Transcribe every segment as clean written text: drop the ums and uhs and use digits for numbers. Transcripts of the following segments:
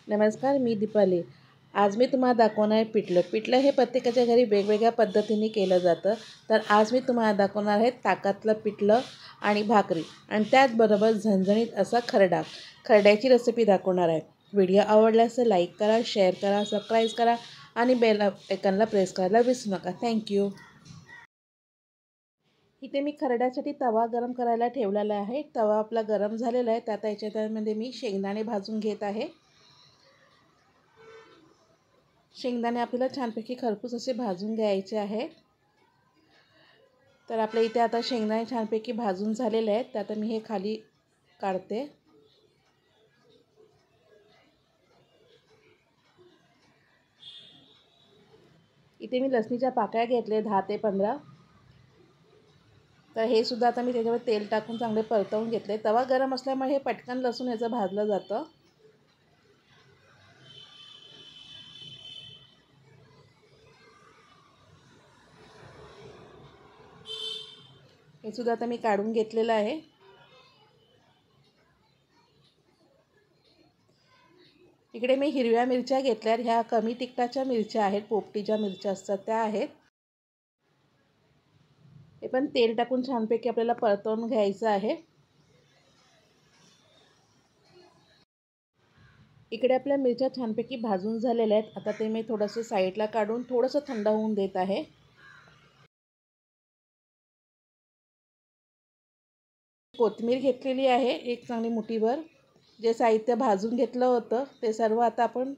नमस्कार, मी दीपाली। आज मी तुम्हाला दाखवणार आहे पिठलं। पिठलं हे प्रत्येकाच्या घरी वेगवेगळ्या पद्धतीने केलं जातं। तर आज मी तुम्हाला दाखवणार आहे ताकातलं पिठलं आणि भाकरी आणि त्याचबरोबर झणझणीत असा खरडा। खरड्याची रेसिपी दाखवणार आहे। व्हिडिओ आवडल्यास लाईक करा, शेअर करा, सबस्क्राईब करा आणि बेल आयकॉनला प्रेस करायला विसरू नका। थँक्यू। इथे मी खरड्यासाठी तवा गरम करायला ठेवलेला आहे। तवा आपला गरम झालेला आहे। आता याच्यामध्ये मी शेंगदाणे भाजून घेत आहे। शेंगदाणे आपल्याला छानपैकी खरपूस असे भाजून घ्यायचे आहे। तर आपल्या इथे आता शेंगदाणे छानपैकी भाजून झालेले आहेत। तर आता मी हे खाली काढते। इथे मी लसणीच्या पाकळ्या घेतले 10 ते 15। तर हे सुद्धा आता मी त्याच्यावर तेल टाकून चांगले परतवून घेतले। तवा गरम असल्यामुळे हे पटकन लसूण याचं भाजलं जातं। हे सुद्धा आता मी काढून घेतलेलं आहे। इकडे मी हिरव्या मिरच्या घेतल्या। ह्या कमी तिखटाच्या मिरच्या आहेत, पोपटीच्या मिरच्या असतात त्या आहेत। हे पण तेल टाकून छानपैकी आपल्याला परतवून घ्यायचं आहे। इकडे आपल्या मिरच्या छानपैकी भाजून झालेल्या आहेत। आता ते मी थोडंसं साईडला काढून थोडंसं थंड होऊन देत आहे। कोथिंबीर घेतलेली आहे एक चांगली मुठीभर। जे साहित्य भाजून घेतलं होतं ते सर्व आता आपण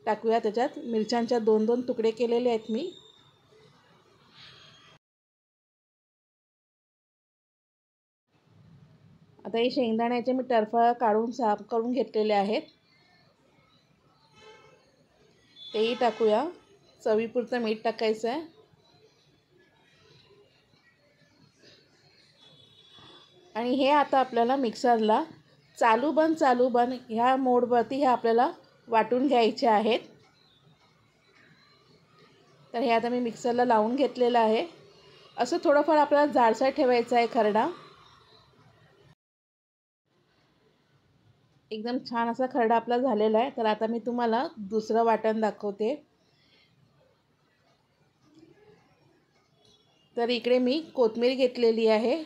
टाकूया त्याच्यात। मिरच्यांच्या 2-2 तुकडे केलेले आहेत मी। आता हे शेंगदाण्याचे मी टरफळ काढून साफ करून घेतलेले आहेत। तेही टाकूया। चवीपुरतं मीठ टाकायचं आहे। आणि हे आता आपल्याला मिक्सरला चालू बंद ह्या मोडवरती हे आपल्याला वाटून घ्यायचे आहेत। तर हे आता मी मिक्सरला लावून घेतलेलं आहे। असं थोडंफार आपल्याला जाडसर ठेवायचं आहे खरडा। एकदम छान असा खरडा आपला झालेला आहे। तर आता मी तुम्हाला दुसरं वाटण दाखवते। तर इकडे मी कोथिंबीर घेतलेली आहे।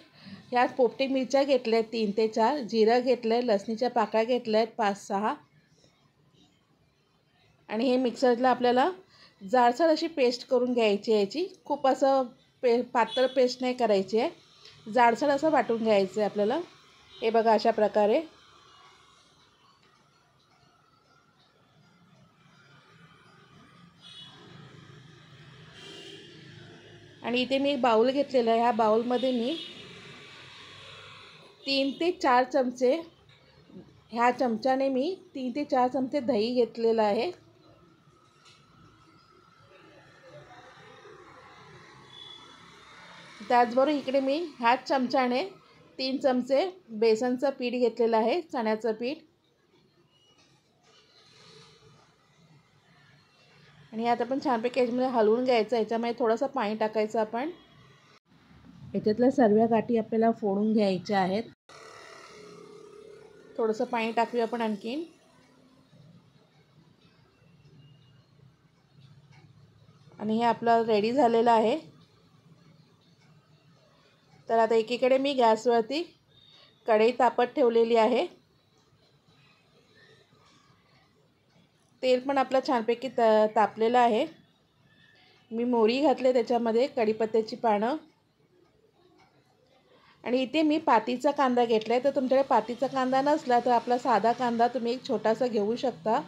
ह्यात पोपटी मिरच्या घेतल्या 3 ते 4, जिरं घेतलंय, लसणीच्या पाकळ्या घेतल्यात 5-6 आणि हे मिक्सरला आपल्याला जाडसर अशी पेस्ट करून घ्यायची आहे। याची खूप असं पातळ पेस्ट नाही करायची आहे, जाडसर असं वाटून घ्यायचं आहे आपल्याला। हे बघा अशा प्रकारे। आणि इथे मी एक बाउल घेतलेला आहे। ह्या बाउलमध्ये मी 3 ते 4 चमचे, ह्या चमच्याने मी 3 ते 4 चमचे दही घेतलेलं आहे। त्याचबरोबर इकडे मी ह्याच चमच्याने 3 चमचे बेसनचं पीठ घेतलेलं आहे, चण्याचं पीठ। आणि आता आपण छानपैकी याच्यामध्ये हलवून घ्यायचं। याच्यामध्ये थोडंसं पाणी टाकायचं आपण। याच्यातल्या सर्व गाठी आपल्याला फोडून घ्यायच्या आहेत। थोडंसं पाणी टाकूया आपण आणखीन। आणि हे आपलं रेडी झालेलं आहे। तर आता एकीकडे मी गॅसवरती कढई तापत ठेवलेली आहे। तेल पण आपलं छानपैकी तापलेलं आहे। मी मोहरी घातले त्याच्यामध्ये, कढीपत्त्याची पानं आणि इथे मी पातीचा कांदा घेतलाय। तर तुमच्याकडे पातीचा कांदा नसला तर आपला साधा कांदा तुम्ही एक छोटासा घेऊ शकता।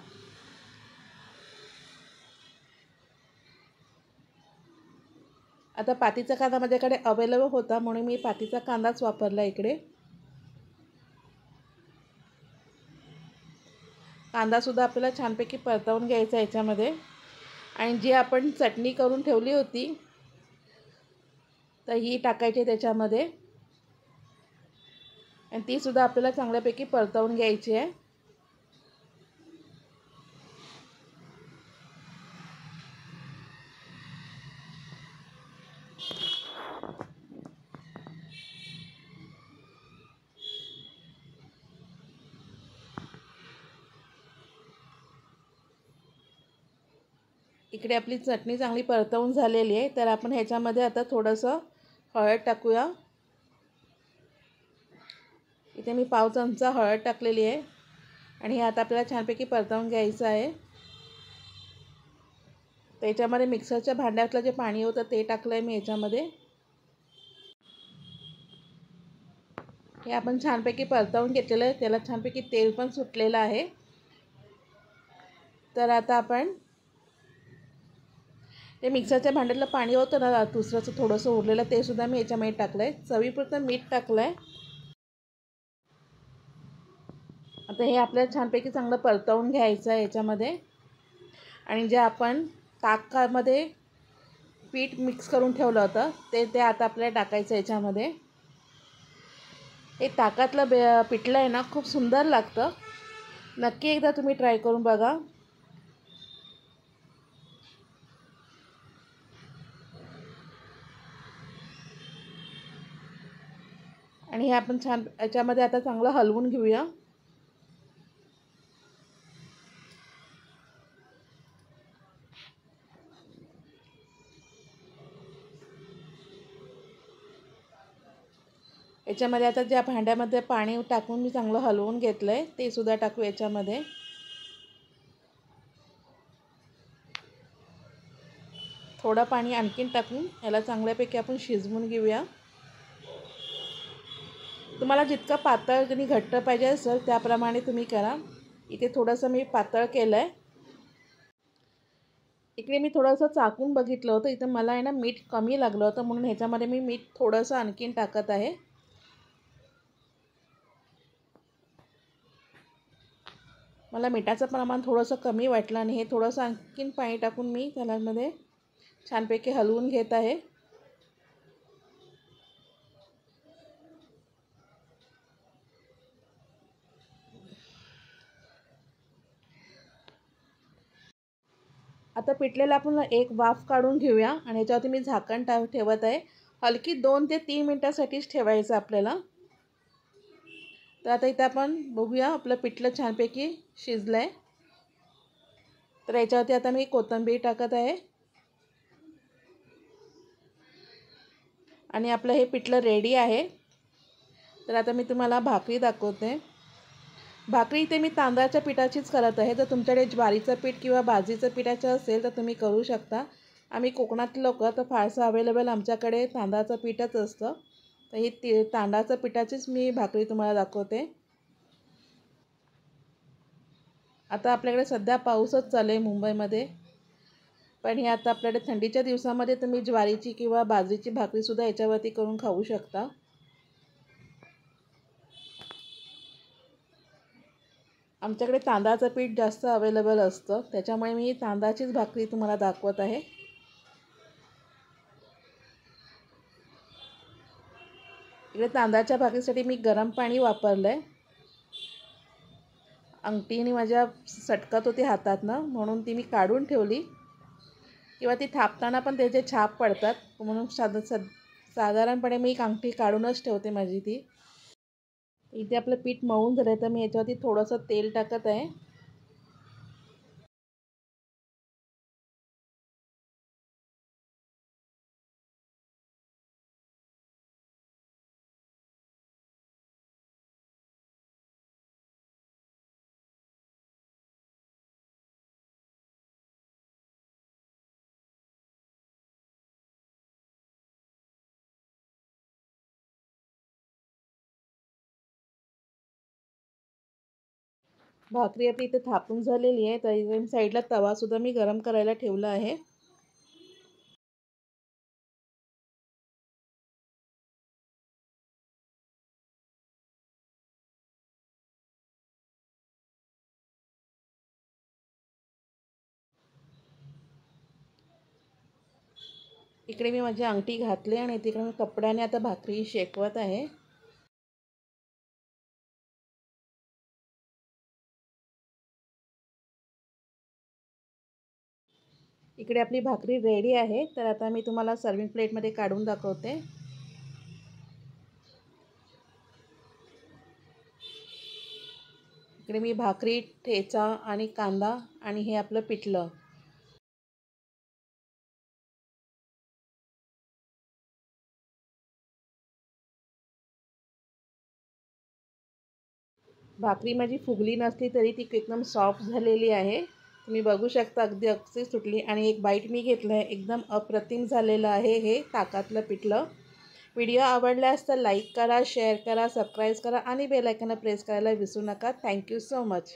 आता पातीचा कांदा माझ्याकडे अवेलेबल होता म्हणून मी पातीचा कांदाच वापरला इकडे। कांदा सुद्धा आपल्याला छानपैकी परतवून घ्यायचा याच्यामध्ये। आणि जी आपण चटणी करून ठेवली होती तर ही टाकायची त्याच्यामध्ये आणि ती सुद्धा आपल्याला चांगल्यापैकी परतवून घ्यायची आहे। इकडे आपली चटणी चांगली परतवून झालेली आहे, तर आपण ह्याच्यामध्ये आता थोडंसं हळद टाकूया। इथे मी पाव चमचा हळद टाकलेली आहे आणि हे आता आपल्याला छानपैकी परतवून घ्यायचं आहे। त्याच्यामध्ये मिक्सरच्या भांड्यातलं जे पाणी होतं ते टाकलं आहे मी याच्यामध्ये। हे आपण छानपैकी परतवून घेतलेलं आहे, त्याला छानपैकी तेल पण सुटलेलं आहे। तर आता आपण ते मिक्सरच्या भांड्यातलं पाणी होतं ना दुसरंचं थोडंसं उरलेलं, ते सुद्धा मी याच्यामध्ये टाकलं आहे। चवीपुरतं मीठ टाकलं आहे। आता हे आपल्याला छानपैकी चांगलं परतवून घ्यायचं आहे याच्यामध्ये। आणि जे आपण ताकामध्ये पीठ मिक्स करून ठेवलं होतं ते आता आपल्याला टाकायचं आहे याच्यामध्ये। हे ताकातलं पिठलं आहे ना, खूप सुंदर लागतं। नक्की एकदा तुम्ही ट्राय करून बघा। आणि हे आपण छान याच्यामध्ये आता चांगलं हलवून घेऊया। याच्यामध्ये आता ज्या भांड्यामध्ये पाणी टाकून मी चांगलं हलवून घेतलं आहे ते सुद्धा टाकू याच्यामध्ये। थोडं पाणी आणखीन टाकून याला चांगल्यापैकी आपण शिजवून घेऊया। तुम्हाला जितकं पातळ आणि घट्ट पाहिजे असेल त्याप्रमाणे तुम्ही करा। इथे थोडंसं मी पातळ केलं आहे। इकडे मी थोडंसं चाकून बघितलं होतं, इथं मला आहे ना मीठ कमी लागलं होतं, म्हणून ह्याच्यामध्ये मी मीठ थोडंसं आणखीन टाकत आहे। मला मिठाचं प्रमाण थोडंसं कमी वाटलं आणि हे थोडंसं आणखीन पाणी टाकून मी त्यामध्ये छानपैकी हलवून घेत आहे। आता पिठलेलं आपण एक वाफ काढून घेऊया आणि याच्यावरती मी झाकण ठेवत आहे। हलकी 2 ते 3 मिनिटासाठीच ठेवायचं आपल्याला। तर आता इथे आपण बघूया आपलं पिठलं छानपैकी शिजलं आहे। तर याच्यावरती आता मी कोथिंबीर टाकत आहे आणि आपलं हे पिठलं रेडी आहे। तर आता मी तुम्हाला भाकरी दाखवते। भाकरी इथे मी तांदळाच्या पिठाचीच करत आहे। जर तुमच्याकडे ज्वारीचं पीठ किंवा बाजरीचं पिठाचं असेल तर तुम्ही करू शकता। आम्ही कोकणातले लोक तर फारसं अवेलेबल आमच्याकडे तांदळाचं पीठच असतं। तर ही तांदळाच्या पिठाचीच मी भाकरी तुम्हाला दाखवते। आता आपल्याकडे सध्या पाऊसच चालू आहे मुंबईमध्ये, पण हे आता आपल्याकडे थंडीच्या दिवसामध्ये तुम्ही ज्वारीची किंवा बाजरीची भाकरीसुद्धा याच्यावरती करून खाऊ शकता। आमच्याकडे तांदळाचं पीठ जास्त अवेलेबल असतं, त्याच्यामुळे मी तांदळाचीच भाकरी तुम्हाला दाखवत आहे। इकडे तांदळाच्या भाकरीसाठी मी गरम पाणी वापरलं आहे। अंगठीने माझ्या सटकत होती हातातनं, म्हणून ती मी काढून ठेवली, किंवा ती थापताना पण त्याचे छाप पडतात, म्हणून साधारणपणे मी एक अंगठी काढूनच ठेवते माझी ती। इथे आपलं पीठ मळून झालं आहे, तर मी याच्यावरती थोडंसं तेल टाकत आहे। भाकरी आपली इथे थापून झालेली आहे, तर इथे साईडला तवासुद्धा मी गरम करायला ठेवला आहे। इकडे मी माझी अंगठी घातली आणि तिकडे मी कपड्याने आता भाकरी शेकवत आहे। इकडे आपली भाकरी रेडी आहे, तर आता मी तुम्हाला सर्विंग प्लेटमध्ये काढून दाखवते। इकडे मी भाकरी, ठेचा आणि कांदा आणि हे आपलं पिठलं भाकरी माझी फुगली नसली तरी ती एकदम सॉफ्ट झालेली आहे. तुम्ही बघू शकता अगदी सुटली आणि एक बाईट मी घेतलं आहे. एकदम अप्रतिम झालेलं आहे हे ताकातलं पिठलं. व्हिडिओ आवडल्यास तर लाईक करा, शेअर करा, सबस्क्राईब करा आणि बेल आयकॉन प्रेस करायला विसरू नका. Thank you so much.